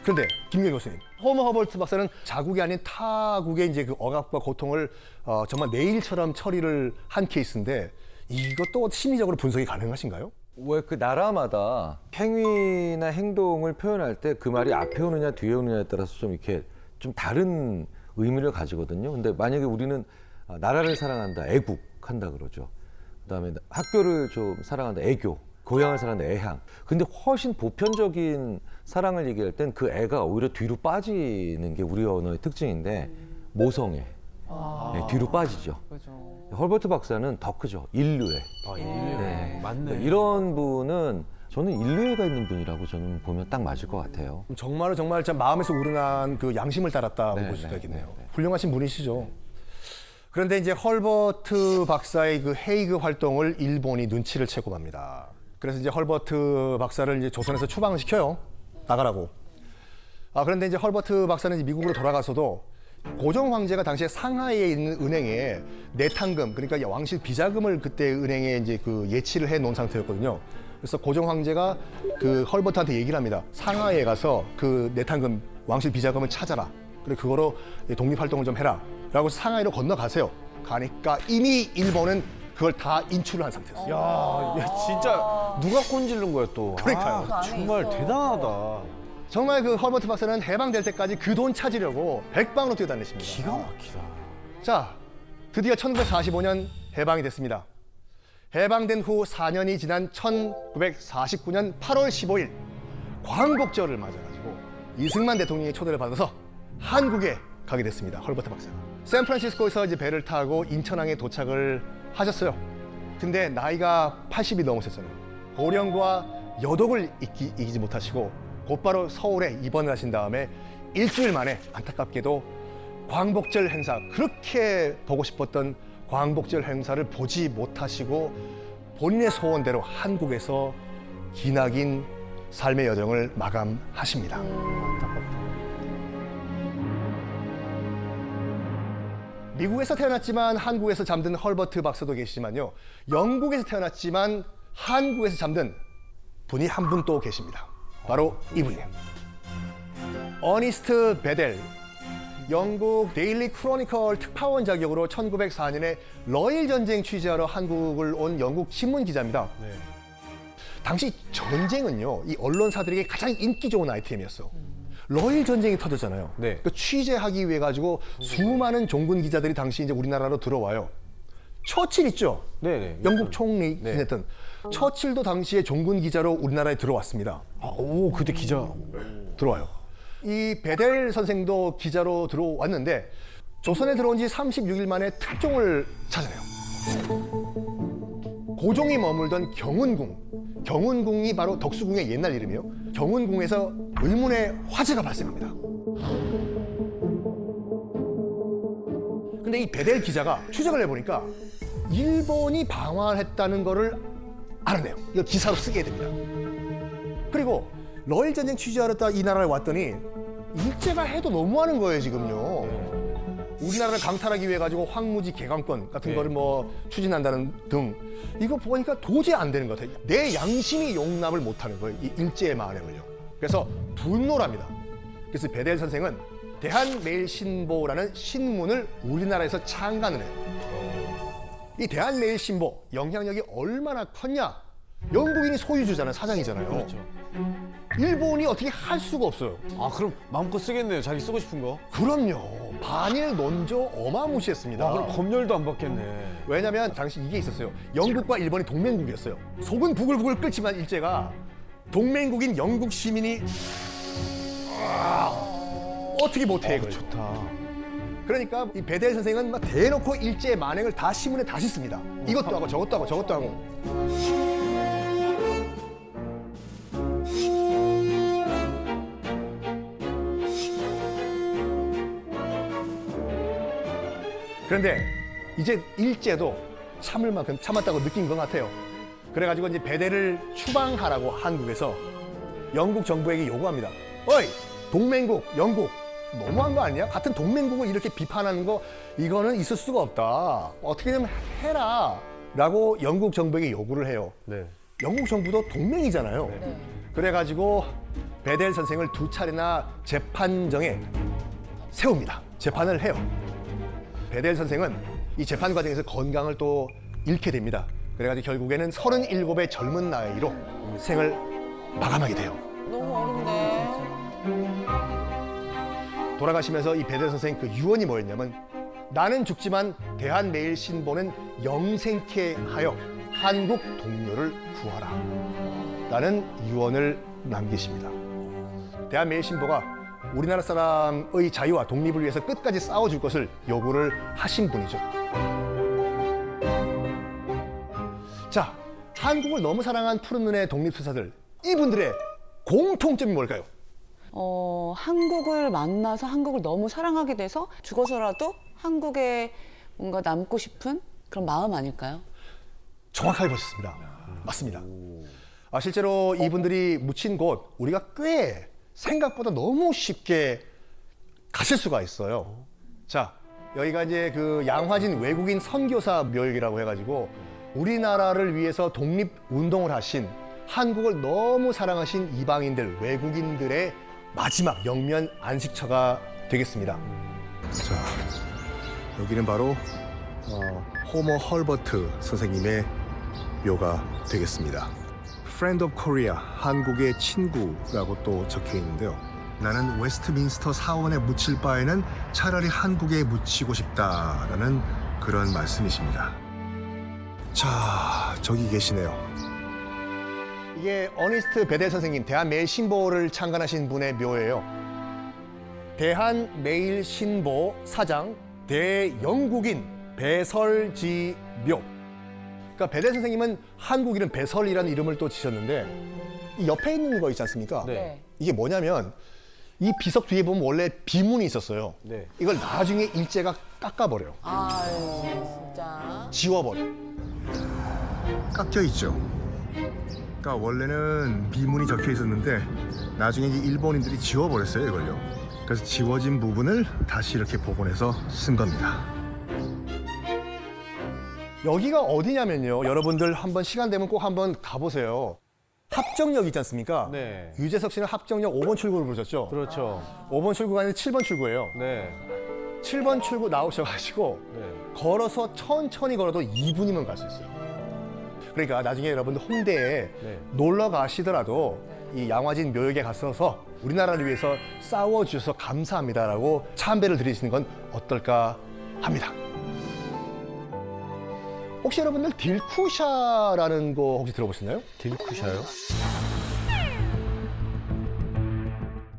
그런데 김경희 교수님, 허버트 박사는 자국이 아닌 타국의 이제 그 억압과 고통을 정말 내일처럼 처리를 한 케이스인데 이것도 심리적으로 분석이 가능하신가요? 왜 그 나라마다 행위나 행동을 표현할 때 그 말이 앞에 오느냐 뒤에 오느냐에 따라서 좀 이렇게 좀 다른 의미를 가지거든요. 근데 만약에 우리는 나라를 사랑한다, 애국한다 그러죠. 그다음에 학교를 좀 사랑한다, 애교. 고향을 사랑한다, 애향. 근데 훨씬 보편적인 사랑을 얘기할 땐 그 애가 오히려 뒤로 빠지는 게 우리 언어의 특징인데 모성애. 네, 뒤로 빠지죠. 그죠. 헐버트 박사는 더 크죠. 인류애. 인류. 네. 맞네. 이런 분은 저는 인류애가 있는 분이라고 저는 보면 딱 맞을 것 같아요. 정말 참 마음에서 우러난 그 양심을 따랐다고 네, 볼 수가 네, 있겠네요. 네, 네. 훌륭하신 분이시죠. 그런데 이제 헐버트 박사의 그 헤이그 활동을 일본이 눈치를 채고 맙니다. 그래서 이제 헐버트 박사를 이제 조선에서 추방을 시켜요. 나가라고. 그런데 이제 헐버트 박사는 이제 미국으로 돌아가서도 고종 황제가 당시에 상하이에 있는 은행에 내탕금, 그러니까 왕실 비자금을 그때 은행에 이제 그 예치를 해 놓은 상태였거든요. 그래서 고종 황제가 그 헐버트한테 얘기를 합니다. 상하이에 가서 그 내탕금, 왕실 비자금을 찾아라. 그리고 그거로 독립활동을 좀 해라. 라고 상하이로 건너가세요. 가니까 이미 일본은 그걸 다 인출을 한 상태였어요. 야, 진짜 누가 꼰질른 거야 또. 그러니까요. 정말 대단하다. 정말 그 헐버트 박사는 해방될 때까지 그 돈 찾으려고 백방으로 뛰어다녔습니다. 기가 막히다. 자, 드디어 1945년 해방이 됐습니다. 해방된 후 4년이 지난 1949년 8월 15일 광복절을 맞아가지고 이승만 대통령의 초대를 받아서 한국에 가게 됐습니다. 헐버트 박사가. 샌프란시스코에서 이제 배를 타고 인천항에 도착을 하셨어요. 근데 나이가 80이 넘으셨잖아요. 고령과 여독을 이기지 못하시고 곧바로 서울에 입원을 하신 다음에 일주일 만에 안타깝게도 광복절 행사, 그렇게 보고 싶었던 광복절 행사를 보지 못하시고 본인의 소원대로 한국에서 기나긴 삶의 여정을 마감하십니다. 미국에서 태어났지만 한국에서 잠든 헐버트 박사도 계시지만요. 영국에서 태어났지만 한국에서 잠든 분이 한 분 또 계십니다. 바로 이분이에요. 어니스트 베델. 영국 데일리 크로니컬 특파원 자격으로 1904년에 러일 전쟁 취재하러 한국을 온 영국 신문 기자입니다. 네. 당시 전쟁은요, 이 언론사들에게 가장 인기 좋은 아이템이었어. 러일 전쟁이 터졌잖아요. 네. 그 취재하기 위해 가지고 수많은 종군 기자들이 당시 이제 우리나라로 들어와요. 처칠 있죠? 네네. 영국 총리 네. 지냈던 처칠도 당시에 종군 기자로 우리나라에 들어왔습니다. 오, 그때 기자. 들어와요. 이 베델 선생도 기자로 들어왔는데 조선에 들어온 지 36일 만에 특종을 찾아내요. 고종이 머물던 경운궁. 경운궁이 바로 덕수궁의 옛날 이름이에요. 경운궁에서 의문의 화재가 발생합니다. 근데 이 베델 기자가 추적을 해보니까 일본이 방황했다는 거를 알아내요. 이걸 기사로 쓰게 됩니다. 그리고 러일 전쟁 취재하러 이 나라에 왔더니 일제가 해도 너무하는 거예요, 지금요. 우리나라를 강탈하기 위해 가지고 황무지 개강권 같은 네. 거를 뭐 추진한다는 등 이거 보니까 도저히 안 되는 것 같아요. 내 양심이 용납을 못하는 거예요, 이 일제의 만행을요. 그래서 분노를 합니다. 그래서 베델 선생은 대한매일신보라는 신문을 우리나라에서 창간을 해요. 이 대한매일신보 영향력이 얼마나 컸냐? 영국인이 소유주잖아요, 사장이잖아요. 그렇죠. 일본이 어떻게 할 수가 없어요. 아, 그럼 마음껏 쓰겠네요. 자기 쓰고 싶은 거. 그럼요. 반일 논조 어마무시했습니다. 그럼 검열도 안 받겠네. 왜냐면 당시 이게 있었어요. 영국과 일본이 동맹국이었어요. 속은 부글부글 끓지만 일제가 동맹국인 영국 시민이 어떻게 못해 이걸. 좋다. 그러니까 이 베델 선생은 막 대놓고 일제의 만행을 다 신문에 다시 씁니다. 이것도 하고 저것도 하고 저것도 하고. 그런데 이제 일제도 참을 만큼 참았다고 느낀 것 같아요. 그래가지고 이제 베델을 추방하라고 한국에서 영국 정부에게 요구합니다. 어이, 동맹국, 영국. 너무한 거 아니야? 같은 동맹국을 이렇게 비판하는 거 이거는 있을 수가 없다. 어떻게 좀 해라. 라고 영국 정부에게 요구를 해요. 네. 영국 정부도 동맹이잖아요. 네. 그래가지고 베델 선생을 2차례나 재판정에 세웁니다. 재판을 해요. 베델 선생은 이 재판 과정에서 건강을 또 잃게 됩니다. 그래가지고 결국에는 37의 젊은 나이로 생을 마감하게 돼요. 너무 어린데. 돌아가시면서 이 베델 선생 그 유언이 뭐였냐면 나는 죽지만 대한매일신보는 영생케 하여 한국 동료를 구하라 라는 유언을 남기십니다. 대한매일신보가 우리나라 사람의 자유와 독립을 위해서 끝까지 싸워줄 것을 요구를 하신 분이죠. 자, 한국을 너무 사랑한 푸른눈의 독립투사들, 이분들의 공통점이 뭘까요? 한국을 만나서 한국을 너무 사랑하게 돼서 죽어서라도 한국에 뭔가 남고 싶은 그런 마음 아닐까요? 정확하게 보셨습니다. 맞습니다. 실제로 이분들이 묻힌 곳 우리가 꽤 생각보다 너무 쉽게 가실 수가 있어요. 자, 여기가 이제 그 양화진 외국인 선교사 묘역이라고 해가지고 우리나라를 위해서 독립운동을 하신 한국을 너무 사랑하신 이방인들, 외국인들의 마지막 영면 안식처가 되겠습니다. 자, 여기는 바로 호머 헐버트 선생님의 묘가 되겠습니다. Friend of Korea, 한국의 친구라고 또 적혀 있는데요. 나는 웨스트민스터 사원에 묻힐 바에는 차라리 한국에 묻히고 싶다라는 그런 말씀이십니다. 자, 저기 계시네요. 이게 어니스트 베델 선생님, 대한매일신보를 창간하신 분의 묘예요. 대한매일신보 사장 대영국인 배설지 묘. 그러니까 베델 선생님은 한국 이름 배설이라는 이름을 또 지셨는데 이 옆에 있는 거 있지 않습니까? 네. 이게 뭐냐면 이 비석 뒤에 보면 원래 비문이 있었어요. 네. 이걸 나중에 일제가 깎아버려요. 아유, 진짜. 지워버려. 깎여 있죠. 그러니까 원래는 비문이 적혀 있었는데 나중에 이제 일본인들이 지워버렸어요, 이걸요. 그래서 지워진 부분을 다시 이렇게 복원해서 쓴 겁니다. 여기가 어디냐면요. 여러분들 한번 시간 되면 꼭 한번 가보세요. 합정역 있지 않습니까? 네. 유재석 씨는 합정역 5번 출구를 부르셨죠? 그렇죠. 5번 출구가 아니라 7번 출구예요. 네. 7번 출구 나오셔가지고 네. 걸어서 천천히 걸어도 2분이면 갈 수 있어요. 그러니까 나중에 여러분들 홍대에 네. 놀러 가시더라도 이 양화진 묘역에 가셔서 우리나라를 위해서 싸워주셔서 감사합니다라고 참배를 드리시는 건 어떨까 합니다. 혹시 여러분들 딜쿠샤라는 거 혹시 들어보셨나요? 딜쿠샤요?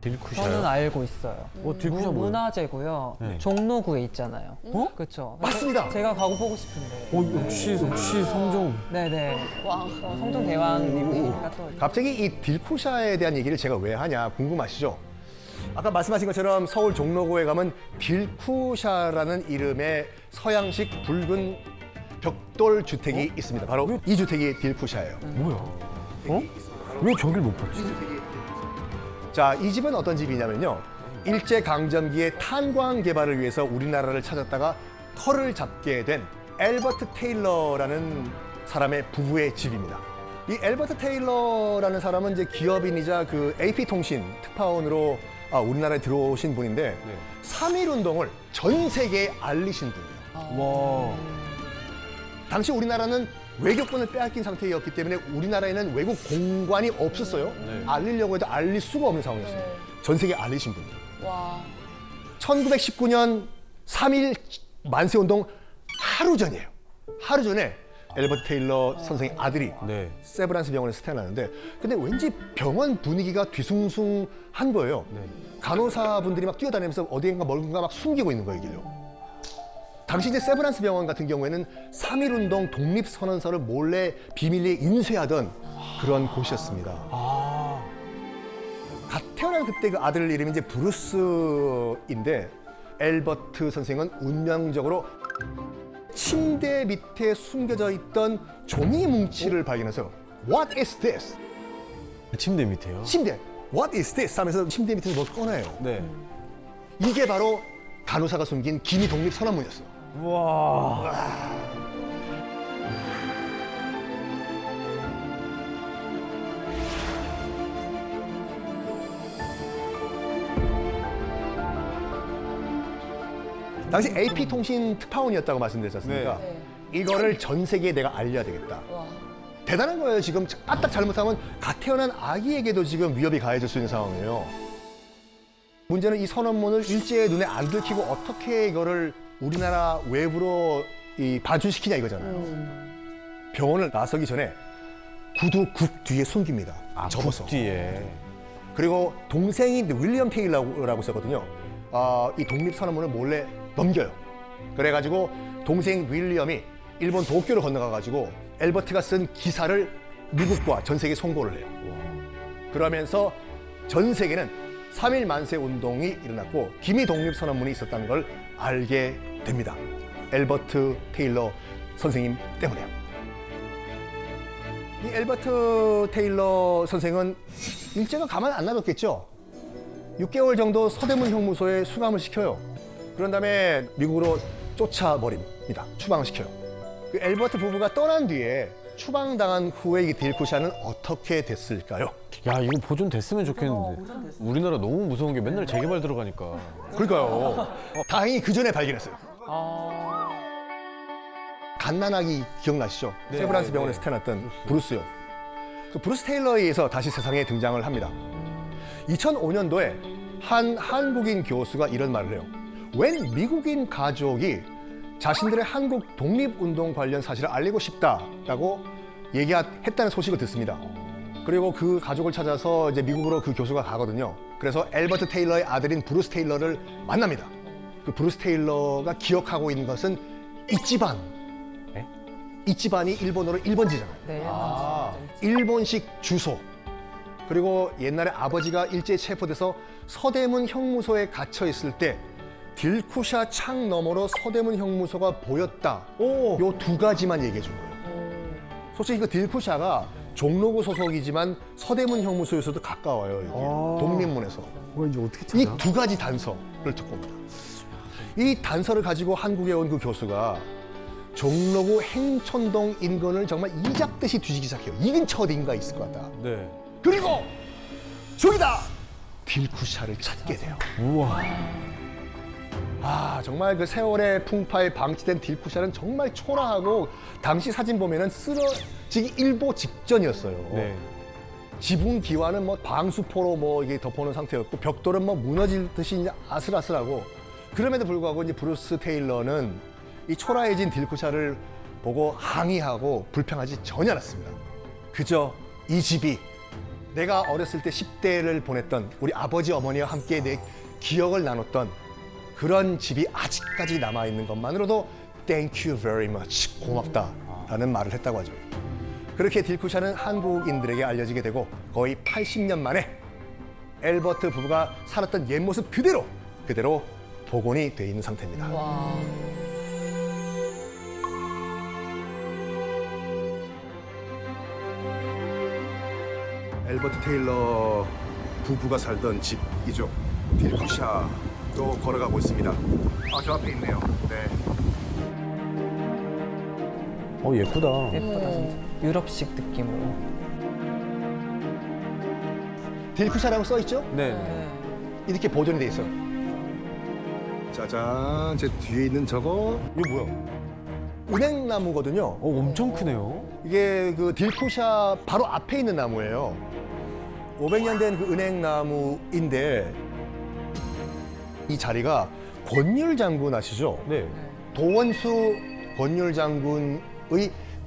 딜쿠샤요? 저는 알고 있어요. 딜쿠샤 뭐예요? 문화재고요. 네. 종로구에 있잖아요. 그렇죠. 맞습니다. 제가 가고 보고 싶은데. 역시 성종. 네네. 성종 대왕님이니까 또. 갑자기 이 딜쿠샤에 대한 얘기를 제가 왜 하냐 궁금하시죠? 아까 말씀하신 것처럼 서울 종로구에 가면 딜쿠샤라는 이름의 서양식 붉은 벽돌 주택이 있습니다. 바로 이 주택이 딜쿠샤예요. 뭐야? 왜 저길 못 봤지? 자, 이 집은 어떤 집이냐면요. 일제강점기의 탄광 개발을 위해서 우리나라를 찾았다가 터를 잡게 된 엘버트 테일러라는 사람의 부부의 집입니다. 이 엘버트 테일러라는 사람은 이제 기업인이자 그 AP통신 특파원으로 우리나라에 들어오신 분인데 3.1운동을 전 세계에 알리신 분이에요. 와. 당시 우리나라는 외교권을 빼앗긴 상태였기 때문에 우리나라에는 외국 공관이 없었어요. 네. 알리려고 해도 알릴 수가 없는 상황이었어요. 네. 전 세계에 알리신 분이에요. 와. 1919년 3.1 만세운동 하루 전이에요. 하루 전에 엘버트 테일러 선생의 아들이 네. 세브란스 병원에서 태어나는데 근데 왠지 병원 분위기가 뒤숭숭한 거예요. 네. 간호사분들이 막 뛰어다니면서 어디인가 멀군가 막 숨기고 있는 거예요, 이게요. 당시 이제 세브란스 병원 같은 경우에는 3.1운동 독립선언서를 몰래 비밀리에 인쇄하던 그런 곳이었습니다. 갓 태어난 그때 그 아들 이름이 이제 브루스인데 엘버트 선생은 운명적으로 침대 밑에 숨겨져 있던 종이 뭉치를 발견해서 What is this? 침대 밑에요? 침대. What is this? 하면서 침대 밑에서 뭘 꺼내요. 네. 이게 바로 간호사가 숨긴 기미 독립 선언문이었어요. 와. 당시 AP통신 특파원이었다고 말씀드렸지 않습니까? 네. 이거를 전 세계에 내가 알려야 되겠다. 와. 대단한 거예요. 지금 까딱 잘못하면 갓 태어난 아기에게도 지금 위협이 가해질 수 있는 상황이에요. 문제는 이 선언문을 일제의 눈에 안 들키고 어떻게 이거를 우리나라 외부로 반출시키냐 이거잖아요. 병원을 나서기 전에 구두 국 뒤에 숨깁니다. 접어서. 국 뒤에. 그리고 동생이 윌리엄 테일러라고 썼거든요. 이 독립선언문을 몰래 넘겨요. 그래가지고 동생 윌리엄이 일본 도쿄로 건너가가지고 엘버트가 쓴 기사를 미국과 전 세계에 송고를 해요. 그러면서 전 세계는 3.1 만세 운동이 일어났고 기미 독립선언문이 있었다는 걸 알게 됩니다. 엘버트 테일러 선생님 때문에요. 이 엘버트 테일러 선생은 일제가 가만 안 놔뒀겠죠. 6개월 정도 서대문 형무소에 수감을 시켜요. 그런 다음에 미국으로 쫓아버립니다. 추방을 시켜요. 그 엘버트 부부가 떠난 뒤에 추방당한 후에 이 딜쿠샤는 어떻게 됐을까요? 야, 이거 보존됐으면 좋겠는데. 우리나라 너무 무서운 게 맨날 재개발 들어가니까. 그러니까요. 다행히 그 전에 발견했어요. 갓난아기 기억나시죠? 네, 세브란스 네, 병원에서 네. 태어났던 브루스요. 그 브루스 테일러에 의해서 다시 세상에 등장을 합니다. 2005년도에 한 한국인 교수가 이런 말을 해요. 웬 미국인 가족이 자신들의 한국 독립운동 관련 사실을 알리고 싶다라고 얘기했다는 소식을 듣습니다. 그리고 그 가족을 찾아서 이제 미국으로 그 교수가 가거든요. 그래서 엘버트 테일러의 아들인 브루스 테일러를 만납니다. 그 브루스 테일러가 기억하고 있는 것은 이치반. 이치반이 일본어로 1번지잖아요. 네. 일본식 주소. 그리고 옛날에 아버지가 일제에 체포돼서 서대문 형무소에 갇혀 있을 때 딜쿠샤 창 너머로 서대문 형무소가 보였다. 요 두 가지만 얘기해 준 거예요. 솔직히 그 딜쿠샤가 종로구 소속이지만 서대문 형무소에서도 가까워요. 이게. 독립문에서. 이거 이제 어떻게 이 두 가지 단서를 듣고 옵니다. 이 단서를 가지고 한국에 온 그 교수가 종로구 행천동 인근을 정말 이잡듯이 뒤지기 시작해요. 이 근처 어딘가 있을 것 같다. 네. 그리고 저기다! 딜쿠샤를 찾게 돼요. 우와. 정말 그 세월의 풍파에 방치된 딜쿠샤는 정말 초라하고 당시 사진 보면은 쓰러지기 일보 직전이었어요. 네. 지붕 기와는 뭐 방수포로 뭐 이게 덮어놓은 상태였고 벽돌은 뭐 무너질 듯이 이제 아슬아슬하고 그럼에도 불구하고 이제 브루스 테일러는 이 초라해진 딜쿠샤를 보고 항의하고 불평하지 전혀 않았습니다. 그저 이 집이 내가 어렸을 때 10대를 보냈던 우리 아버지 어머니와 함께 내 기억을 나눴던 그런 집이 아직까지 남아있는 것만으로도 Thank you very much. 고맙다라는 말을 했다고 하죠. 그렇게 딜쿠샤는 한국인들에게 알려지게 되고 거의 80년 만에 엘버트 부부가 살았던 옛 모습 그대로 복원이 돼 있는 상태입니다. 와. 엘버트 테일러 부부가 살던 집이죠. 딜쿠샤도 걸어가고 있습니다. 저 앞에 있네요. 네. 예쁘다. 예쁘다 진짜. 유럽식 느낌으로. 딜쿠샤라고 써 있죠? 네. 이렇게 보존이 돼 있어요. 짜잔, 제 뒤에 있는 저거 이거 뭐야? 은행나무거든요. 엄청 크네요. 이게 그 딜쿠샤 바로 앞에 있는 나무예요. 500년 된 그 은행나무인데 이 자리가 권율 장군 아시죠? 네. 도원수 권율 장군의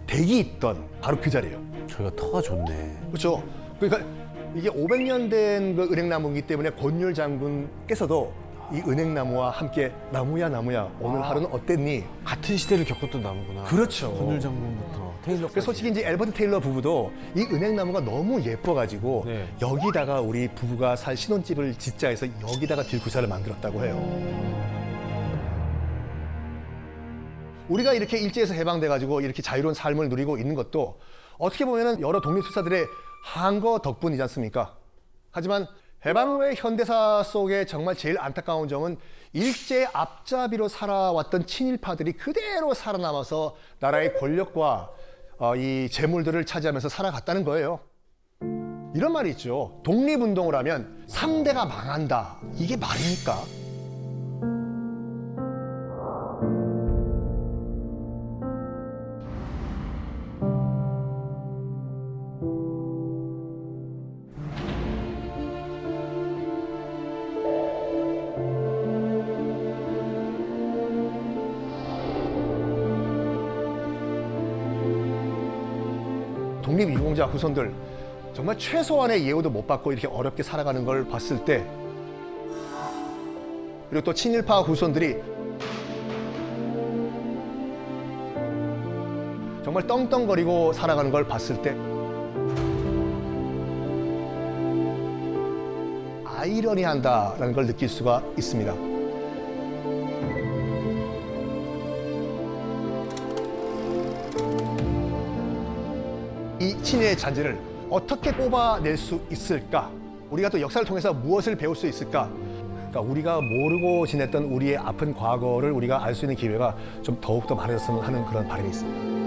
댁이 있던 바로 그 자리예요. 저희가 터가 좋네. 그렇죠. 그러니까 이게 500년 된 그 은행나무이기 때문에 권율 장군께서도 이 은행나무와 함께 나무야 오늘 하루는 어땠니? 같은 시대를 겪었던 나무구나. 그렇죠. 권율 장군부터 테일러. 그래서 솔직히 이제 엘버트 테일러 부부도 이 은행나무가 너무 예뻐가지고 네. 여기다가 우리 부부가 살 신혼집을 짓자 해서 여기다가 딜쿠샤를 만들었다고 해요. 우리가 이렇게 일제에서 해방돼가지고 이렇게 자유로운 삶을 누리고 있는 것도 어떻게 보면 여러 독립투사들의 한거 덕분이지 않습니까? 하지만 해방 후의 현대사 속에 정말 제일 안타까운 점은 일제 앞잡이로 살아왔던 친일파들이 그대로 살아남아서 나라의 권력과 이 재물들을 차지하면서 살아갔다는 거예요. 이런 말이 있죠. 독립운동을 하면 3대가 망한다. 이게 말입니까? 독립유공자 후손들 정말 최소한의 예우도 못 받고 이렇게 어렵게 살아가는 걸 봤을 때, 그리고 또 친일파 후손들이 정말 떵떵거리고 살아가는 걸 봤을 때 아이러니한다라는 걸 느낄 수가 있습니다. 이 친일의 잔재를 어떻게 뽑아낼 수 있을까? 우리가 또 역사를 통해서 무엇을 배울 수 있을까? 그러니까 우리가 모르고 지냈던 우리의 아픈 과거를 우리가 알 수 있는 기회가 좀 더욱더 많아졌으면 하는 그런 바람이 있습니다.